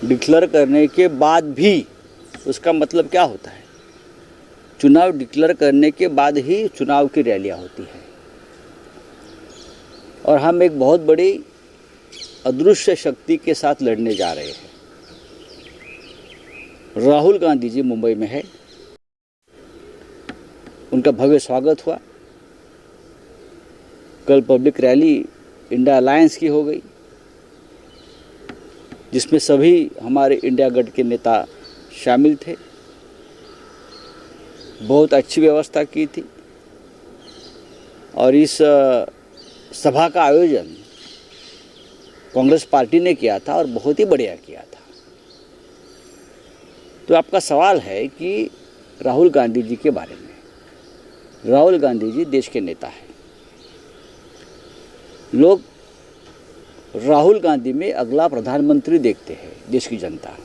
Declare करने के बाद भी उसका मतलब क्या होता है? चुनाव डिक्लेयर करने के बाद ही चुनाव की रैलियां होती है और हम एक बहुत बड़ी अदृश्य शक्ति के साथ लड़ने जा रहे हैं। राहुल गांधी जी मुंबई में है, उनका भव्य स्वागत हुआ। कल पब्लिक रैली इंडिया अलायंस की हो गई, जिसमें सभी हमारे इंडिया गठ के नेता शामिल थे। बहुत अच्छी व्यवस्था की थी और इस सभा का आयोजन कांग्रेस पार्टी ने किया था और बहुत ही बढ़िया किया था। तो आपका सवाल है कि राहुल गांधी जी के बारे में। राहुल गांधी जी देश के नेता हैं। लोग राहुल गांधी में अगला प्रधानमंत्री देखते हैं, देश की जनता।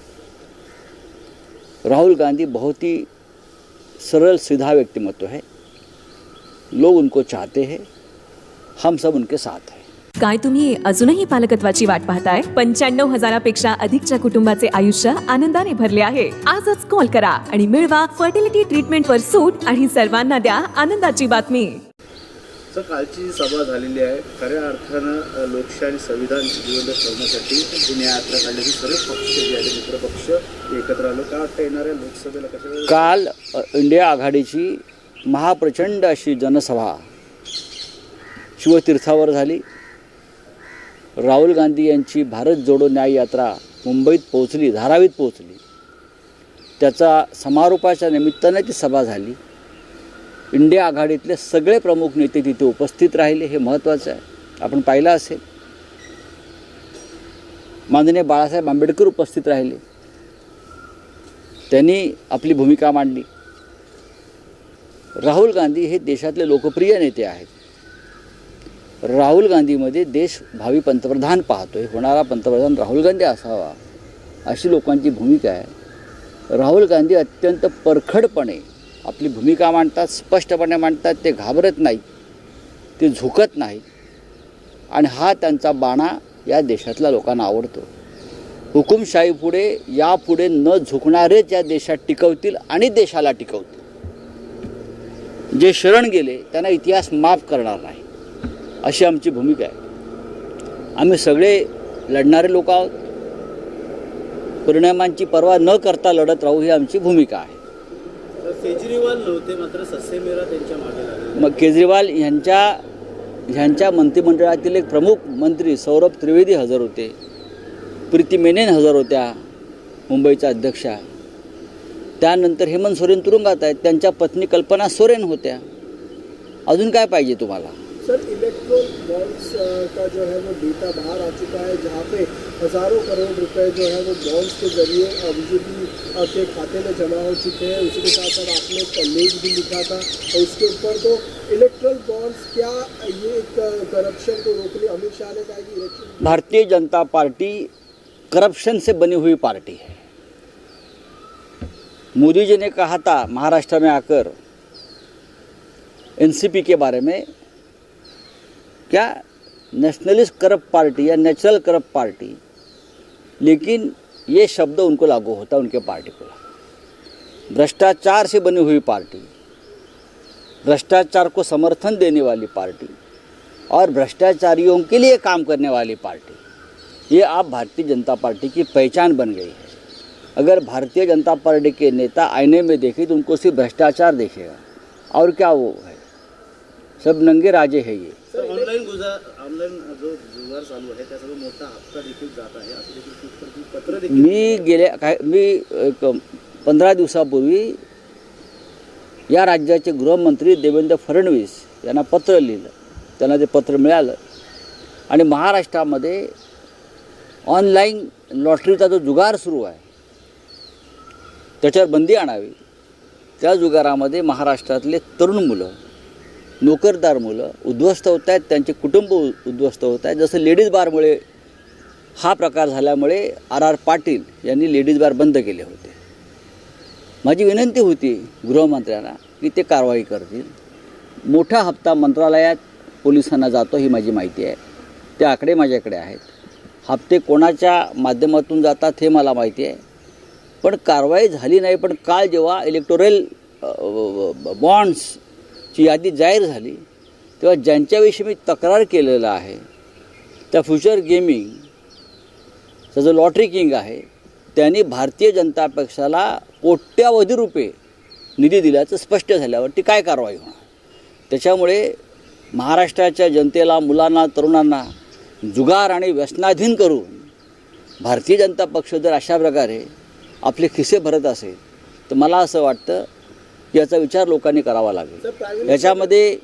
राहुल गांधी बहुत ही सरल सीधा व्यक्तिमत्व है, लोग उनको चाहते हैं, हम सब उनके साथ हैं। काय तुम्ही अजूनही पालकत्वाची वाट पाहताय? 95,000पेक्षा अधिकच्या कुटुंबाचे आयुष्य आनंदाने भरले आहे। आजच कॉल करा आणि मिळवा फर्टिलिटी ट्रीटमेंटवर सूट आणि सर्वांना द्या आनंदाची बातमी। सर, कालची सभा झालेली आहे। खऱ्या अर्थानं लोकशाही आणि संविधान जिवंत ठेवण्यासाठी जी न्याययात्रा काढली, सर्व पक्ष जे आहे मित्र पक्ष एकत्र आलो। काय वाटतं येणाऱ्या लोकसभेला कशा? काल इंडिया आघाडीची महाप्रचंड अशी जनसभा शिवतीर्थावर झाली। राहुल गांधी यांची भारत जोडो न्याय यात्रा मुंबईत पोहोचली, धारावीत पोहोचली। त्याचा समारोपाच्या निमित्ताने ती सभा झाली। इंडिया आघाडीतले सगळे प्रमुख नेते तिथे उपस्थित राहिले, हे महत्त्वाचं आहे। आपण पाहिलं असेल, माननीय बाळासाहेब आंबेडकर उपस्थित राहिले, त्यांनी आपली भूमिका मांडली। राहुल गांधी हे देशातले लोकप्रिय नेते आहेत। राहुल गांधीमध्ये देश भावी पंतप्रधान पाहतोय, होणारा पंतप्रधान राहुल गांधी असावा अशी लोकांची भूमिका आहे। राहुल गांधी अत्यंत परखडपणे आपली भूमिका मांडतात, स्पष्टपणे मांडतात। ते घाबरत नाहीत, ते झुकत नाहीत आणि हा त्यांचा बाणा या देशातल्या लोकांना आवडतो। हुकुमशाहीपुढे यापुढे न झुकणारेच या देशात टिकवतील आणि देशाला टिकवतील। जे शरण गेले त्यांना इतिहास माफ करणार नाही, अशी आमची भूमिका आहे। आम्ही सगळे लढणारे लोक आहोत, परिणामांची पर्वा न करता लढत राहू ही आमची भूमिका आहे। केजरीवाल नव्हते, मात्र सस्से मेरा त्यांच्या मागे लागले। मग केजरीवाल ह्यांच्या मंत्रिमंडळातील एक प्रमुख मंत्री सौरभ त्रिवेदी हजर होते, प्रीती मेनन हजर होत्या, मुंबईच्या अध्यक्षा। त्यानंतर हेमंत सोरेन तुरुंगात आहेत, त्यांच्या पत्नी कल्पना सोरेन होत्या। अजून काय पाहिजे तुम्हाला? सर, इलेक्ट्रोल बॉन्ड्स का जो है वो डेटा बाहर आ चुका है, जहाँ पे हज़ारों करोड़ रुपए जो है वो बॉन्ड्स के जरिए बीजेपी के खाते में जमा हो चुके हैं। उसी के साथ साथ आपने एक लेख भी लिखा था और उसके ऊपर तो इलेक्ट्रोल बॉन्ड्स क्या ये करप्शन को रोकने अमित शाह ने कहा कि election. Bharatiya Janata party corruption से बनी हुई पार्टी है। मोदी जी ने कहा था महाराष्ट्र में आकर एनसीपी के बारे में, क्या नेशनलिस्ट करप्ट पार्टी या नेचुरल करप्ट पार्टी, लेकिन ये शब्द उनको लागू होता, उनके पार्टी को। भ्रष्टाचार से बनी हुई पार्टी, भ्रष्टाचार को समर्थन देने वाली पार्टी और भ्रष्टाचारियों के लिए काम करने वाली पार्टी, ये आप भारतीय जनता पार्टी की पहचान बन गई है। अगर भारतीय जनता पार्टी के नेता आईने में देखें तो उनको सिर्फ भ्रष्टाचार देखेगा, और क्या वो है, सब नंगे राजे है ये। ऑनलाईन जो जुगार चालू आहे त्याचा मोठा हप्ता देखील जात आहे, असं देखील पत्र देखील मी 15 दिवसापूर्वी या राज्याचे गृहमंत्री देवेंद्र फडणवीस यांना पत्र लिहिलं, त्यांना ते पत्र मिळालं आणि महाराष्ट्रामध्ये ऑनलाईन लॉटरीचा जो जुगार सुरू आहे त्याच्यावर बंदी आणावी। त्या जुगारामध्ये महाराष्ट्रातले तरुण मुलं, नोकरदार मुलं उद्ध्वस्त होत आहेत, त्यांचे कुटुंब उद्ध्वस्त होत आहेत। जसं लेडीज बारमुळे हा प्रकार झाल्यामुळे आर पाटील यांनी लेडीज बार बंद केले होते। माझी विनंती होती गृहमंत्र्यांना की ते कारवाई करतील। मोठा हप्ता मंत्रालयात पोलिसांना जातो ही माझी माहिती आहे, ते आकडे माझ्याकडे आहेत। हप्ते कोणाच्या माध्यमातून जातात हे मला माहिती आहे, पण कारवाई झाली नाही. पण काल जेव्हा इलेक्टोरल बॉन्ड्सची यादी जाहीर झाली तेव्हा ज्यांच्याविषयी मी तक्रार केलेलं आहे त्या फ्युचर गेमिंगचा जो लॉटरी किंग आहे त्यांनी भारतीय जनता पक्षाला कोट्यावधी रुपये निधी दिल्याचं स्पष्ट झाल्यावरती काय कारवाई होणार. त्याच्यामुळे महाराष्ट्राच्या जनतेला, मुलांना, तरुणांना जुगार आणि व्यसनाधीन करून भारतीय जनता पक्ष जर अशा प्रकारे आपले खिसे भरत असेल तर मला असं वाटतं की याचा विचार लोकांनी करावा लागेल. याच्यामध्ये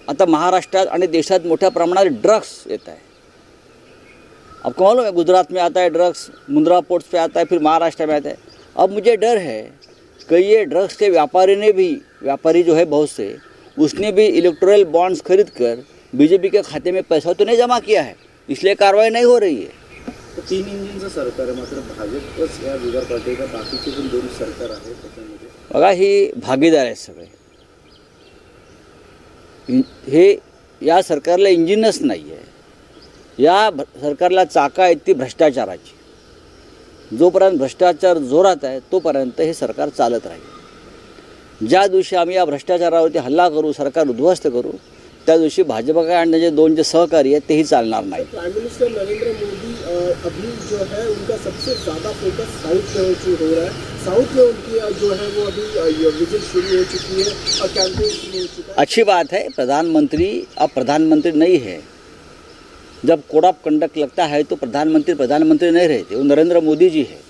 आता महाराष्ट्रात आणि देशात मोठ्या प्रमाणात ड्रग्स येत आहे. आपको मालूम है गुजरात में आता है ड्रग्स, मुंद्रा पोर्ट्स पे आता है, फिर महाराष्ट्र में आता है. अब मुझे डर है कि ये ड्रग्स के व्यापारी जो है बहुत से, उसने भी इलेक्टोरल बॉन्ड्स खरीद कर बीजेपी के खाते में पैसा तो नहीं जमा किया है, इसलिए कार्रवाई नहीं हो रही है. तर 3 इंजिनचं सरकार आहे, मात्र भाजपच या जुगार पार्टी का बाकीचे पण 2 सरकार आहेत त्याच्यामध्ये. बघा ही भागीदार आहेत सगळे. हे या सरकारला इंजिनच नाही आहे. या सरकारला चाका आहेत ती भ्रष्टाचाराची. जोपर्यंत भ्रष्टाचार जोरात आहे तोपर्यंत हे सरकार चालत राहील. ज्या दिवशी आम्ही या भ्रष्टाचारावरती हल्ला करू, सरकार उद्ध्वस्त करू, त्या दिवशी भाजप काय आणि त्याचे 2 जे सहकारी आहेत तेही चालणार नाही. प्राइम मिनिस्टर नरेंद्र मोदी अभी जो है उनका सबसे ज़्यादा फोकस साउथ में हो रहा है. साउथ में उनकी जो है वो अभी विजिट शुरू हो चुकी है और कैंपेन शुरू हो चुका है. अच्छी बात है. प्रधानमंत्री अब प्रधानमंत्री नहीं है. जब कोड ऑफ कंडक्ट लगता है तो प्रधानमंत्री नहीं रहते, वो नरेंद्र मोदी जी है.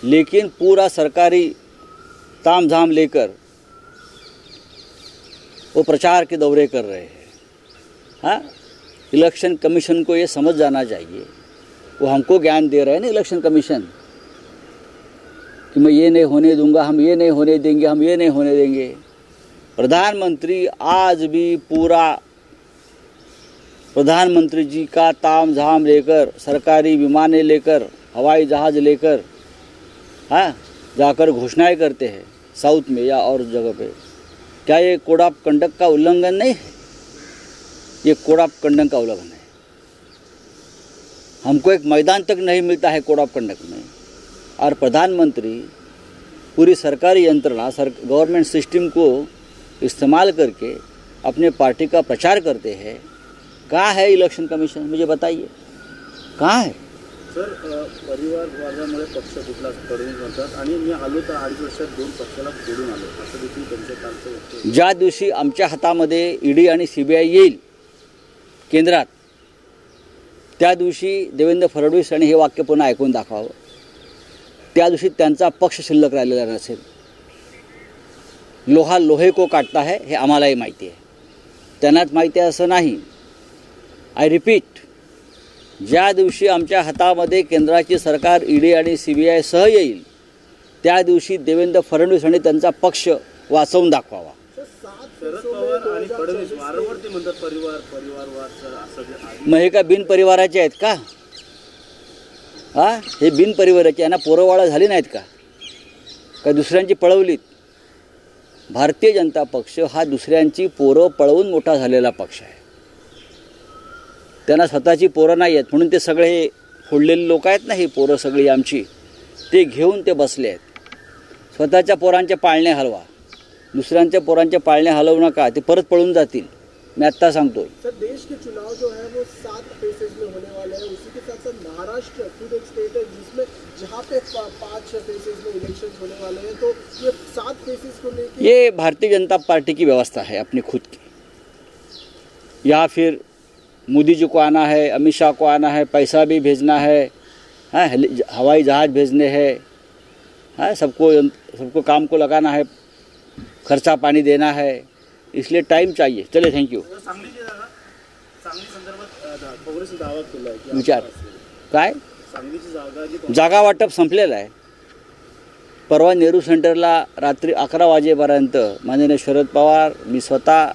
लेकिन पूरा सरकारी ताम झाम लेकर वो प्रचार के दौरे कर रहे हैं. हाँ, इलेक्शन कमीशन को ये समझ जाना चाहिए. वो हमको ज्ञान दे रहे हैं ना इलेक्शन कमीशन कि मैं ये नहीं होने दूंगा, हम ये नहीं होने देंगे, हम ये नहीं होने देंगे. प्रधानमंत्री आज भी पूरा प्रधानमंत्री जी का ताम झाम लेकर, सरकारी विमानें लेकर, हवाई जहाज़ लेकर हाँ जाकर घोषणाएं करते हैं साउथ में या और जगह पे. क्या ये कोड ऑफ कंडक्ट का उल्लंघन नहीं है? ये कोड ऑफ कंडक्ट का उल्लंघन है. हमको एक मैदान तक नहीं मिलता है कोड ऑफ कंडक्ट में, और प्रधानमंत्री पूरी सरकारी यंत्रणा गवर्नमेंट सिस्टम को इस्तेमाल करके अपने पार्टी का प्रचार करते हैं. कहाँ है इलेक्शन कमीशन? मुझे बताइए कहाँ है? सर, परिवारवादामुळे पक्ष फुटला फडणवीस म्हणतात आणि मी आलो तर 2.5 वर्षात 2 पक्षाला फोडून आलो असं देखील त्यांच्या कालचं वक्तव्य. ज्या दिवशी आमच्या हातामध्ये ईडी आणि CBI येईल केंद्रात, त्या दिवशी देवेंद्र फडणवीस यांनी हे वाक्य पुन्हा ऐकून दाखवावं. त्या दिवशी त्यांचा पक्ष शिल्लक राहिलेला नसेल. लोहा लोहे को काटता है हे आम्हालाही माहिती आहे, त्यांनाच माहिती आहे असं नाही. आय रिपीट, ज्या दिवशी आमच्या हातामध्ये केंद्राची सरकार ईडी आणि CBI सह येईल त्या दिवशी देवेंद्र फडणवीस आणि त्यांचा पक्ष वाचवून दाखवावा. शरद पवार आणि फडणवीस वारंवार ते म्हणतात परिवारवाद सर असं जे आहे. मग हे का बिनपरिवाराचे आहेत का? हे बिनपरिवाराचे यांना पोरंवाळा झाली नाहीत का दुसऱ्यांची पळवलीत? भारतीय जनता पक्ष हा दुसऱ्यांची पोरं पळवून मोठा झालेला पक्ष आहे. त्यांना स्वतःची पोरं नाही आहेत म्हणून ते सगळे हे फोडलेले लोक आहेत ना, ही पोरं सगळी आमची, ते घेऊन ते बसले आहेत. स्वतःच्या पोरांचे पाळणे हलवा, दुसऱ्यांच्या पोरांचे पाळणे हलवू नका, ते परत पळून जातील. मैं आत्ता सांगतो. सर, देश के चुनाव जो है वो 7 फेजेस में होने वाले हैं. उसी के साथ साथ महाराष्ट्र खुद एक स्टेट है जिसमें जहाँ पे 5 फेजेस में इलेक्शन होने वाले हैं. तो ये 7 फेजेस को लेकर ये भारतीय जनता पार्टी की व्यवस्था है अपनी खुद की, या फिर मोदी जी को आना है, अमित शाह को आना है, पैसा भी भेजना है, हाँ हवाई जहाज़ भेजने हैं, हाँ सबको काम को लगाना है, खर्चा पानी देना है, इसलिए टाइम चाहिए. चले, थँक्यू. सांगली संदर्भात काँग्रेसने दावा केला आहे की विचार काय? सांगलीची जागा जी जागा वाटप संपलेलं आहे. परवा नेहरू सेंटरला रात्री 11 वाजेपर्यंत माननीय शरद पवार, मी स्वतः,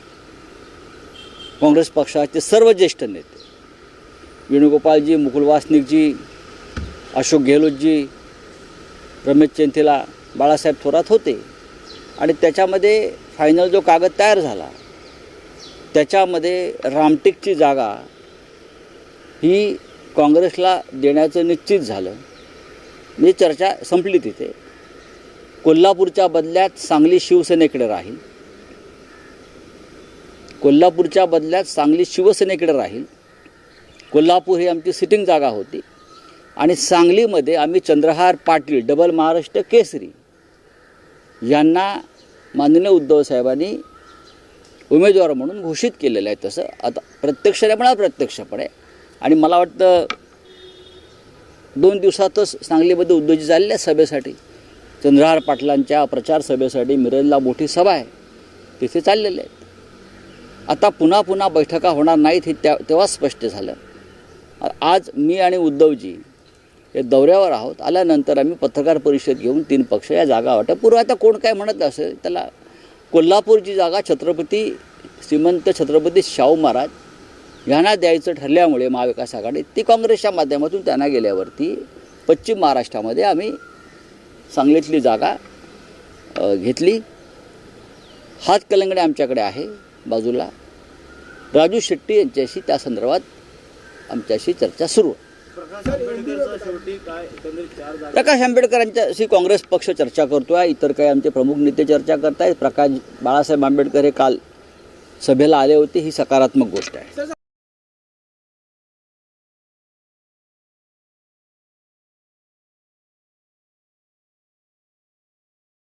काँग्रेस पक्षाचे सर्व ज्येष्ठ नेते, वेणुगोपालजी, मुकुल वासनिकजी, अशोक गेहलोतजी, रमेश चेंथिला, बाळासाहेब थोरात होते. आणि त्याच्यामध्ये फायनल जो कागद तयार झाला त्याच्यामध्ये रामटेकची जागा ही काँग्रेसला देण्याचं निश्चित झालं. म्हणजे चर्चा संपली तिथे. कोल्हापूरच्या बदल्यात सांगली शिवसेनेकडे राहील. कोल्हापूरच्या बदल्यात सांगली शिवसेनेकडे राहील. कोल्हापूर ही आमची सिटिंग जागा होती आणि सांगलीमध्ये आम्ही चंद्रहार पाटील डबल महाराष्ट्र केसरी यांना माननीय उद्धव साहेबांनी उमेदवार म्हणून घोषित केलेलं आहे. तसं आता प्रत्यक्षपणे पण अप्रत्यक्षपणे. आणि मला वाटतं 2 दिवसातच सांगलीमध्ये उद्धवजी चालले आहेत सभेसाठी. चंद्रहार पाटलांच्या प्रचार सभेसाठी मिरजला मोठी सभा आहे, तिथे चाललेले आहेत. आता पुन्हा बैठका होणार नाहीत हे तेव्हा स्पष्ट झालं. आज मी आणि उद्धवजी हे दौऱ्यावर आहोत. आल्यानंतर आम्ही पत्रकार परिषद घेऊन 3 पक्ष या जागा वाटप पूर्व. आता कोण काय म्हणत असेल त्याला. कोल्हापूरची जागा छत्रपती श्रीमंत छत्रपती शाहू महाराज यांना द्यायचं ठरल्यामुळे महाविकास आघाडी ती काँग्रेसच्या माध्यमातून त्यांना गेल्यावरती पश्चिम महाराष्ट्रामध्ये आम्ही सांगलीतली जागा घेतली. हातकलंगडे आमच्याकडे आहे बाजूला. राजू शेट्टी यांच्याशी त्या संदर्भात आमच्याशी चर्चा सुरू आहे. प्रकाश आंबेडकरांच्याशी काँग्रेस पक्ष चर्चा करतो आहे. इतर काही आमचे प्रमुख नेते चर्चा करत आहेत. बाळासाहेब आंबेडकर हे काल सभेला आले होते. ही सकारात्मक गोष्ट आहे.